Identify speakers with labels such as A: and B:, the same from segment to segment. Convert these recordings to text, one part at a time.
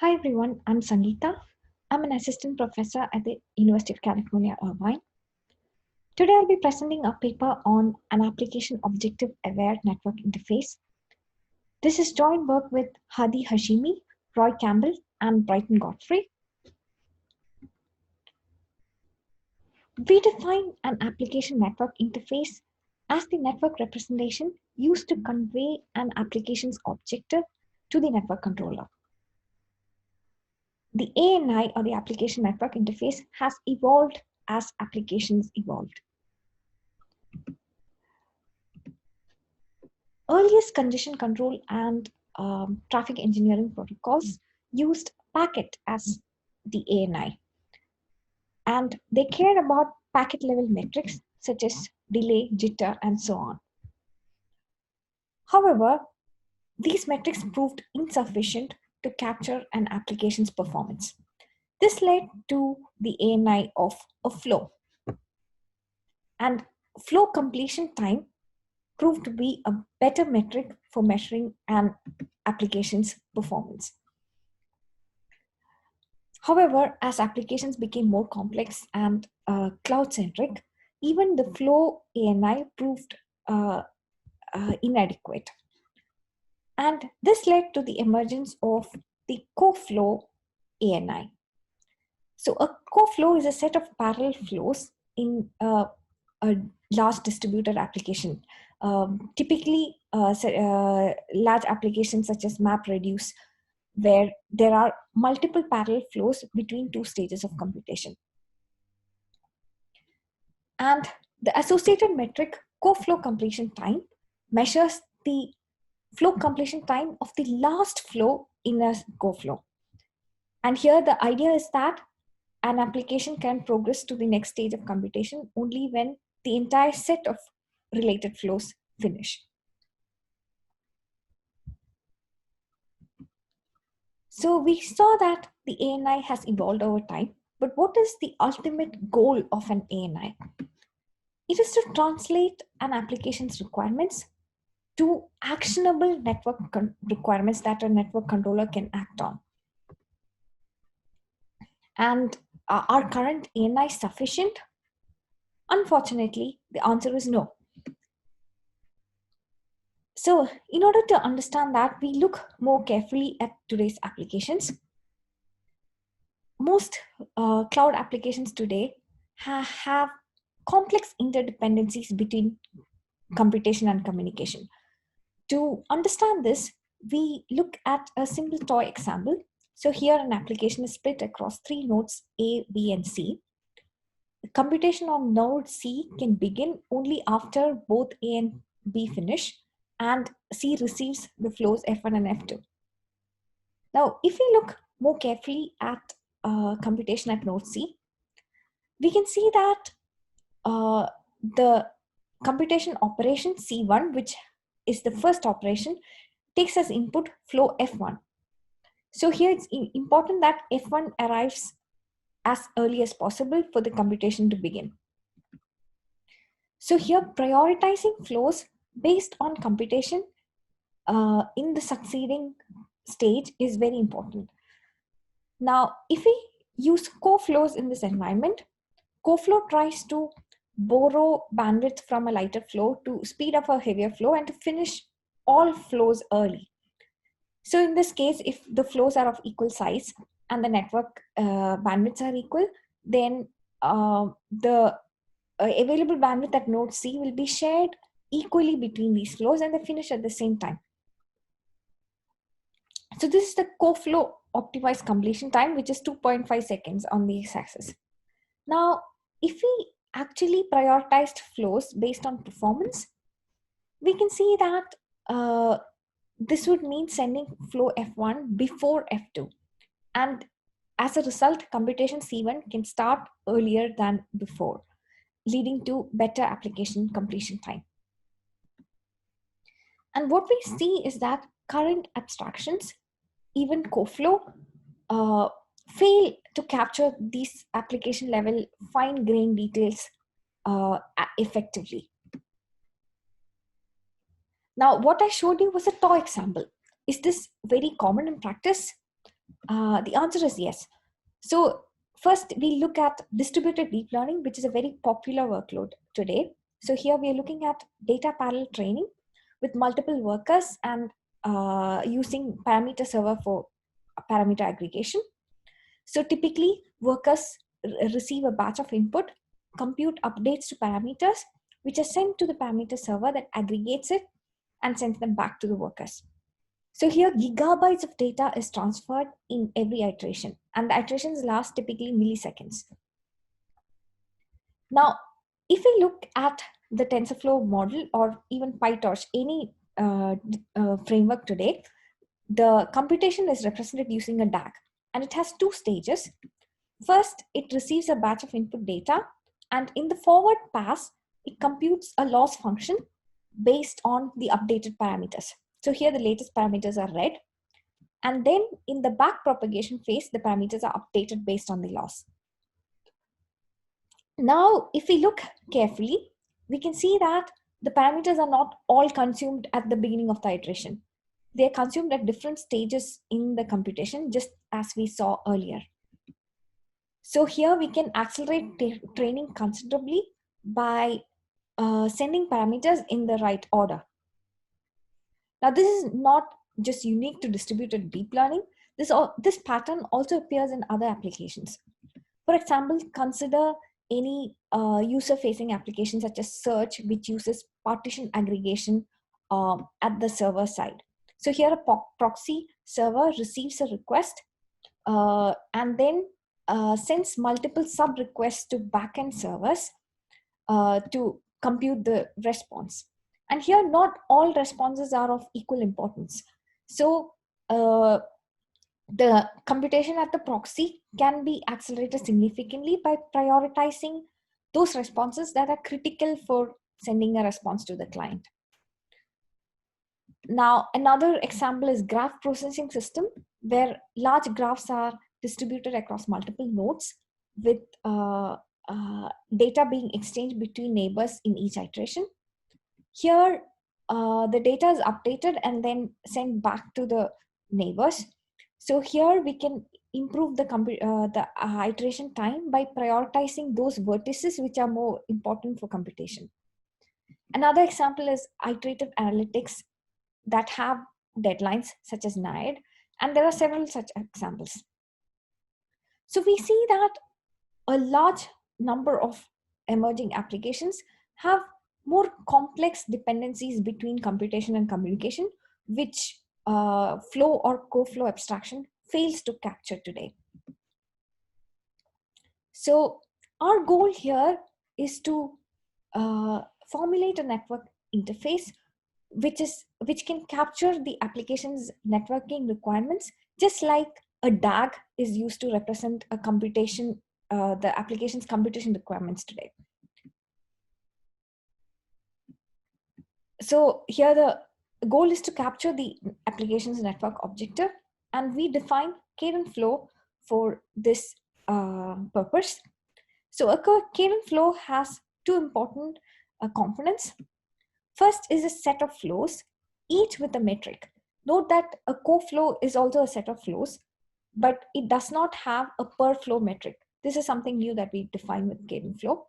A: Hi everyone, I'm Sangeetha. I'm an assistant professor at the University of California, Irvine. Today I'll be presenting a paper on an application objective-aware network interface. This is joint work with Hadi, Hashemi, Roy Campbell, and Brighten, Godfrey. We define an application network interface as the network representation used to convey an application's objective to the network controller. The ANI, or the application network interface, has evolved as applications evolved. Earliest congestion control and traffic engineering protocols used packet as the ANI, and they cared about packet level metrics such as delay, jitter, and so on. However, these metrics proved insufficient to capture an application's performance. This led to the ANI of a flow, and flow completion time proved to be a better metric for measuring an application's performance. However, as applications became more complex and cloud-centric, even the flow ANI proved inadequate. And this led to the emergence of the coflow ANI. So a coflow is a set of parallel flows in a large distributed application. Typically, large applications such as MapReduce, where there are multiple parallel flows between two stages of computation. And the associated metric coflow completion time measures the flow completion time of the last flow in a coflow. And here the idea is that an application can progress to the next stage of computation only when the entire set of related flows finish. So we saw that the ANI has evolved over time, but what is the ultimate goal of an ANI? It is to translate an application's requirements to actionable network requirements that a network controller can act on. And are current ANI sufficient? Unfortunately, the answer is no. So in order to understand that, we look more carefully at today's applications. Most cloud applications today have complex interdependencies between computation and communication. To understand this, we look at a simple toy example. So here an application is split across three nodes A, B, and C. The computation on node C can begin only after both A and B finish, and C receives the flows F1 and F2. Now, if we look more carefully at computation at node C, we can see that the computation operation C1, which is the first operation, takes as input flow F1. So here it's important that F1 arrives as early as possible for the computation to begin. So here prioritizing flows based on computation in the succeeding stage is very important. Now, if we use coflows in this environment, coflow tries to borrow bandwidth from a lighter flow to speed up a heavier flow and to finish all flows early. So in this case, if the flows are of equal size and the network bandwidths are equal, then the available bandwidth at node C will be shared equally between these flows and they finish at the same time. So this is the coflow optimized completion time, which is 2.5 seconds on the x-axis. Now, if we actually prioritized flows based on performance, we can see that this would mean sending flow F1 before F2. And as a result, computation C1 can start earlier than before, leading to better application completion time. And what we see is that current abstractions, even coflow, fail to capture these application level fine-grained details effectively. Now, what I showed you was a toy example. Is this very common in practice? The answer is yes. So first we look at distributed deep learning, which is a very popular workload today. So here we are looking at data parallel training with multiple workers and using parameter server for parameter aggregation. So typically workers receive a batch of input, compute updates to parameters, which are sent to the parameter server that aggregates it and sends them back to the workers. So here gigabytes of data is transferred in every iteration, and the iterations last typically milliseconds. Now, if we look at the TensorFlow model or even PyTorch, any framework today, the computation is represented using a DAG, and it has two stages. First, it receives a batch of input data, and in the forward pass, it computes a loss function based on the updated parameters. So here the latest parameters are read, and then in the back propagation phase, the parameters are updated based on the loss. Now, if we look carefully, we can see that the parameters are not all consumed at the beginning of the iteration. They are consumed at different stages in the computation, just as we saw earlier. So here we can accelerate training considerably by sending parameters in the right order. Now, this is not just unique to distributed deep learning. This pattern also appears in other applications. For example, consider any user-facing application such as search, which uses partition aggregation at the server side. So here a proxy server receives a request and then sends multiple sub-requests to backend servers to compute the response. And here, not all responses are of equal importance. So the computation at the proxy can be accelerated significantly by prioritizing those responses that are critical for sending a response to the client. Now, another example is graph processing system, where large graphs are distributed across multiple nodes with data being exchanged between neighbors in each iteration. Here, the data is updated and then sent back to the neighbors. So here we can improve the iteration time by prioritizing those vertices which are more important for computation. Another example is iterative analytics that have deadlines such as NIAID, and there are several such examples. So we see that a large number of emerging applications have more complex dependencies between computation and communication, which flow or coflow abstraction fails to capture today. So our goal here is to formulate a network interface which can capture the application's networking requirements, just like a DAG is used to represent a computation, the application's computation requirements today. So here the goal is to capture the application's network objective, and we define CadentFlow for this purpose. So a CadentFlow has two important components. First is a set of flows, each with a metric. Note that a coflow is also a set of flows, but it does not have a per flow metric. This is something new that we define with CadentFlow.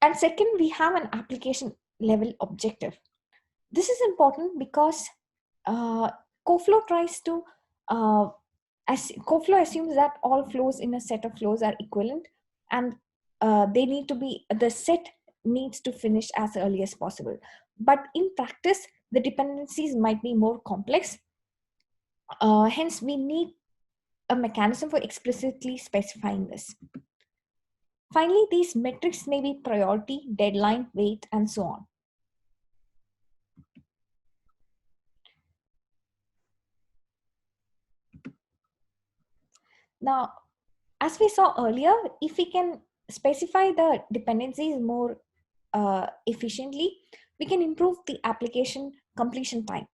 A: And second, we have an application level objective. This is important because coflow tries to, coflow assumes that all flows in a set of flows are equivalent, and the set needs to finish as early as possible. But in practice, the dependencies might be more complex. Hence, we need a mechanism for explicitly specifying this. Finally, these metrics may be priority, deadline, weight, and so on. Now, as we saw earlier, if we can specify the dependencies more efficiently, we can improve the application completion time.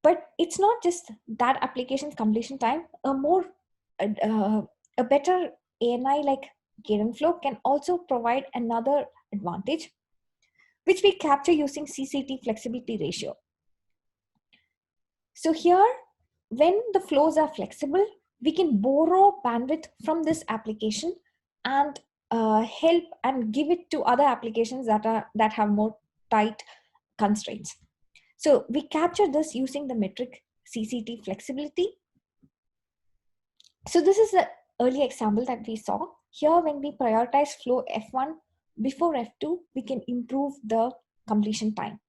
A: But it's not just that application completion time. A better ANI like CadentFlow can also provide another advantage, which we capture using CCT flexibility ratio. So here, when the flows are flexible, we can borrow bandwidth from this application and help and give it to other applications that have more tight constraints. So we capture this using the metric CCT flexibility. So this is the early example that we saw. Here, when we prioritize flow F1 before F2, we can improve the completion time.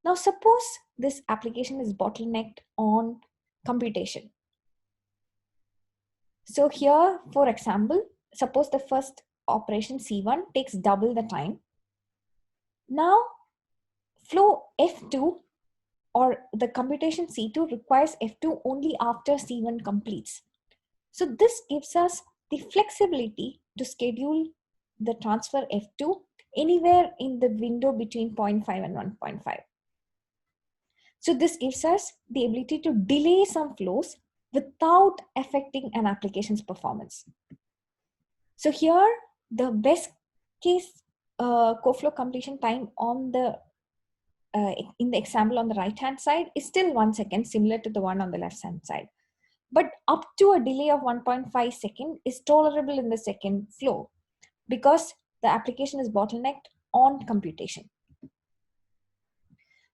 A: Now, suppose this application is bottlenecked on computation. So here, for example, suppose the first operation C1 takes double the time. Now, flow F2 or the computation C2 requires F2 only after C1 completes. So this gives us the flexibility to schedule the transfer F2 anywhere in the window between 0.5 and 1.5. So this gives us the ability to delay some flows without affecting an application's performance. So here, the best case coflow completion time on the in the example on the right hand side is still 1 second, similar to the one on the left hand side. But up to a delay of 1.5 seconds is tolerable in the second flow because the application is bottlenecked on computation.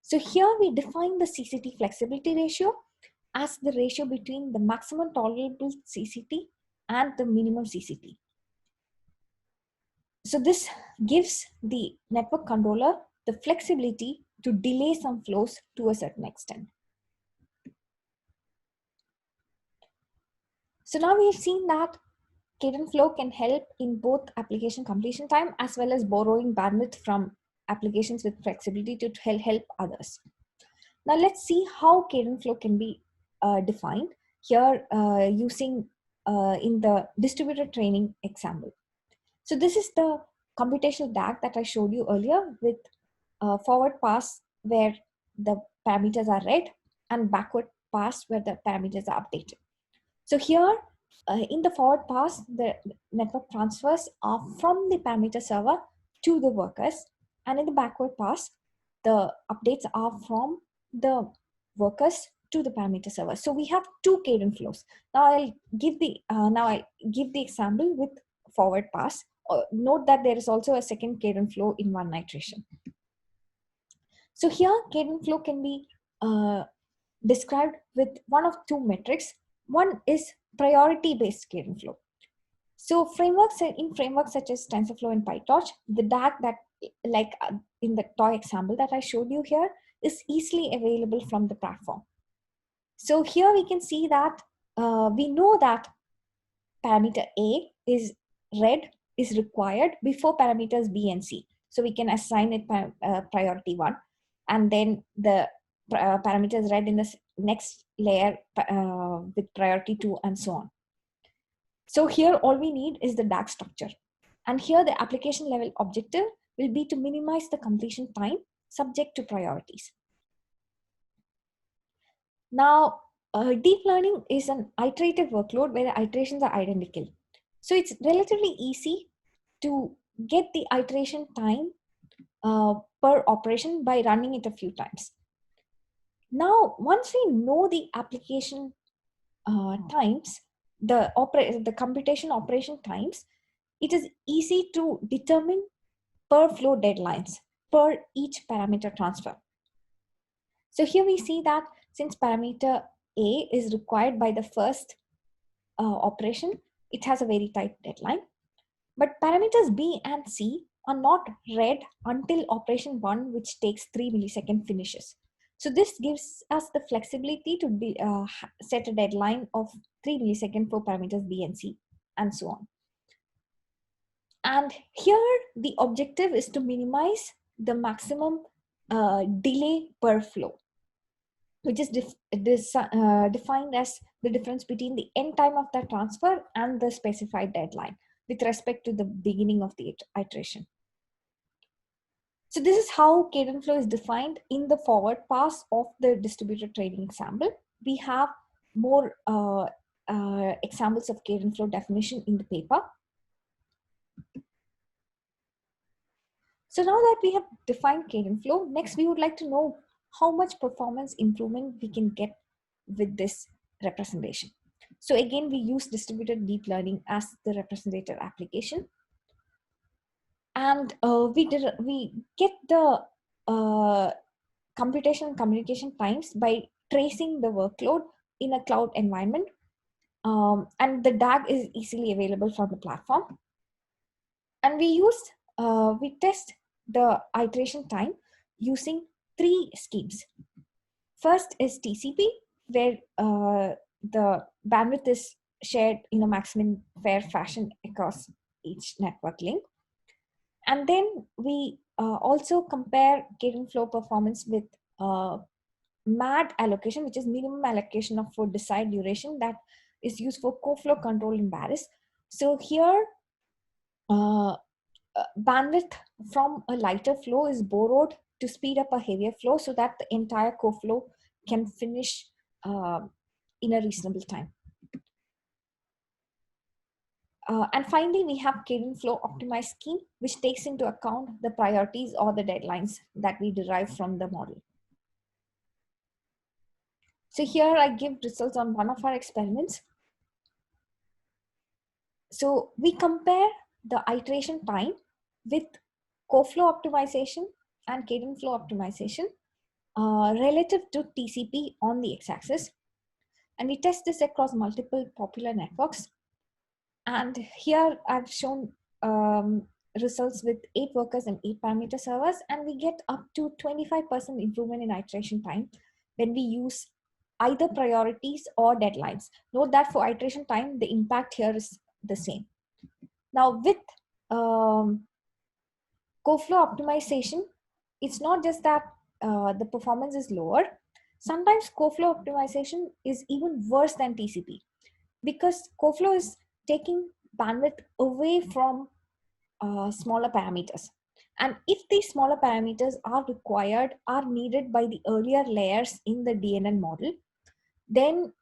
A: So here we define the CCT flexibility ratio as the ratio between the maximum tolerable CCT and the minimum CCT. So this gives the network controller the flexibility to delay some flows to a certain extent. So now we have seen that CadentFlow can help in both application completion time as well as borrowing bandwidth from applications with flexibility to help others. Now let's see how CadentFlow can be defined here using in the distributed training example. So this is the computational DAG that I showed you earlier with forward pass where the parameters are read and backward pass where the parameters are updated. So here in the forward pass, the network transfers are from the parameter server to the workers, and in the backward pass, the updates are from the workers to the parameter server. So we have two cadent flows. Now I'll give the example with forward pass. Note that there is also a second cadent flow in one iteration. So here cadent flow can be described with one of two metrics. One is priority-based cadent flow. So in frameworks such as TensorFlow and PyTorch, the DAG that like in the toy example that I showed you here is easily available from the platform. So here we can see that we know that parameter A is read is required before parameters B and C. So we can assign it priority 1, and then the parameters read in the next layer with priority 2 and so on. So here all we need is the DAG structure. And here the application level objective will be to minimize the completion time subject to priorities. Now, deep learning is an iterative workload where the iterations are identical. So it's relatively easy to get the iteration time per operation by running it a few times. Now, once we know the application times, the computation operation times, it is easy to determine per flow deadlines per each parameter transfer. So here we see that since parameter A is required by the first operation, it has a very tight deadline. But parameters B and C are not read until operation 1, which takes 3 milliseconds finishes. So this gives us the flexibility to set a deadline of 3 milliseconds for parameters B and C, and so on. And here the objective is to minimize the maximum delay per flow, which is defined as the difference between the end time of the transfer and the specified deadline with respect to the beginning of the iteration. So this is how CadentFlow is defined in the forward pass of the distributed training example. We have more examples of CadentFlow definition in the paper. So now that we have defined CadentFlow, next we would like to know how much performance improvement we can get with this representation. So again, we use distributed deep learning as the representative application. And we get the computation and communication times by tracing the workload in a cloud environment. And the DAG is easily available from the platform. And we test the iteration time using 3 schemes. First is TCP, where the bandwidth is shared in a maximum fair fashion across each network link. And then we also compare CadentFlow performance with MAD allocation, which is minimum allocation of for desired duration, that is used for coflow control in Baris. So here, bandwidth from a lighter flow is borrowed to speed up a heavier flow so that the entire coflow can finish in a reasonable time. And finally, we have CadentFlow optimized scheme, which takes into account the priorities or the deadlines that we derive from the model. So here I give results on one of our experiments. So we compare the iteration time with coflow optimization and CadentFlow optimization relative to TCP on the x-axis. And we test this across multiple popular networks. And here I've shown results with 8 workers and 8 parameter servers, and we get up to 25% improvement in iteration time when we use either priorities or deadlines. Note that for iteration time, the impact here is the same. Now with coflow optimization, it's not just that the performance is lower. Sometimes coflow optimization is even worse than TCP, because coflow is taking bandwidth away from smaller parameters. And if these smaller parameters are needed by the earlier layers in the DNN model, then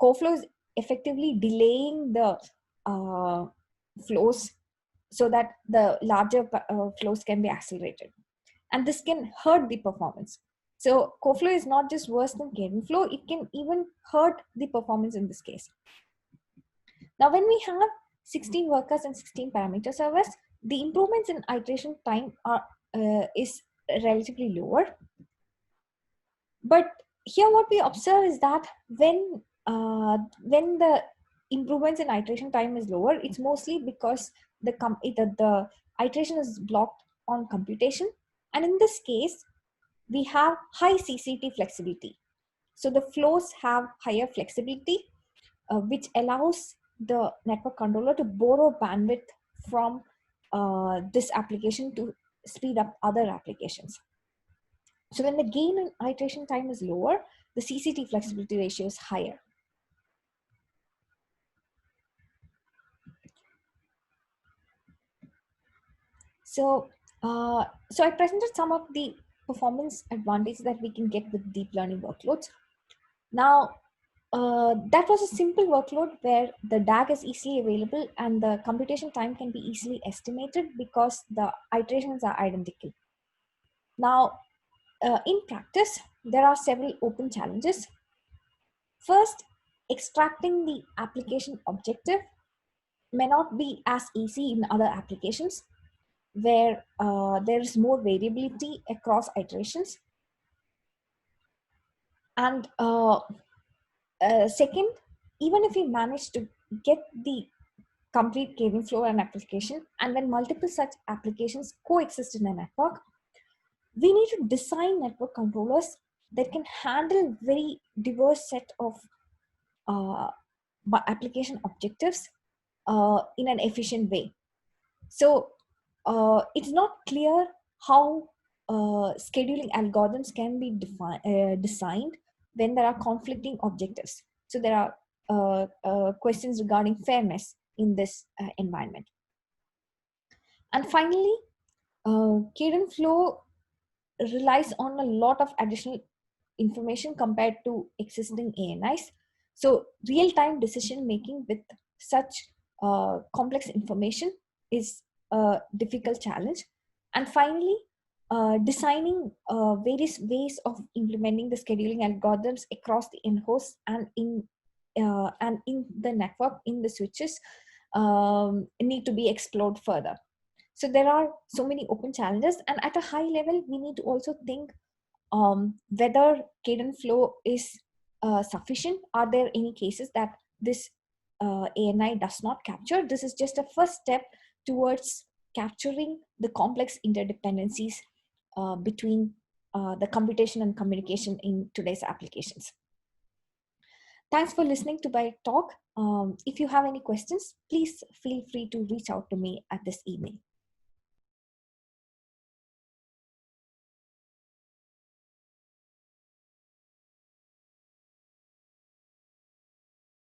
A: coflow is effectively delaying the flows so that the larger flows can be accelerated. And this can hurt the performance. So coflow is not just worse than CadentFlow, it can even hurt the performance in this case. Now, when we have 16 workers and 16 parameter servers, the improvements in iteration time is relatively lower. But here what we observe is that when the improvements in iteration time is lower, it's mostly because the iteration is blocked on computation. And in this case, we have high CCT flexibility. So the flows have higher flexibility, which allows the network controller to borrow bandwidth from this application to speed up other applications. So when the gain in iteration time is lower, the CCT flexibility ratio is higher. So, I presented some of the performance advantages that we can get with deep learning workloads. Now, that was a simple workload where the DAG is easily available and the computation time can be easily estimated because the iterations are identical. Now, in practice, there are several open challenges. First, extracting the application objective may not be as easy in other applications where there is more variability across iterations. And second, even if we manage to get the complete CadentFlow and application, and when multiple such applications coexist in a network, we need to design network controllers that can handle very diverse set of application objectives in an efficient way. So it's not clear how scheduling algorithms can be designed when there are conflicting objectives. So there are questions regarding fairness in this environment. And finally, CadentFlow relies on a lot of additional information compared to existing ANIs. So real-time decision making with such complex information is a difficult challenge. And finally, designing various ways of implementing the scheduling algorithms across the in-host and in and in the network, in the switches, need to be explored further. So there are so many open challenges, and at a high level, we need to also think whether CadentFlow is sufficient. Are there any cases that this ANI does not capture? This is just a first step towards capturing the complex interdependencies between the computation and communication in today's applications. Thanks for listening to my talk. If you have any questions, please feel free to reach out to me at this email.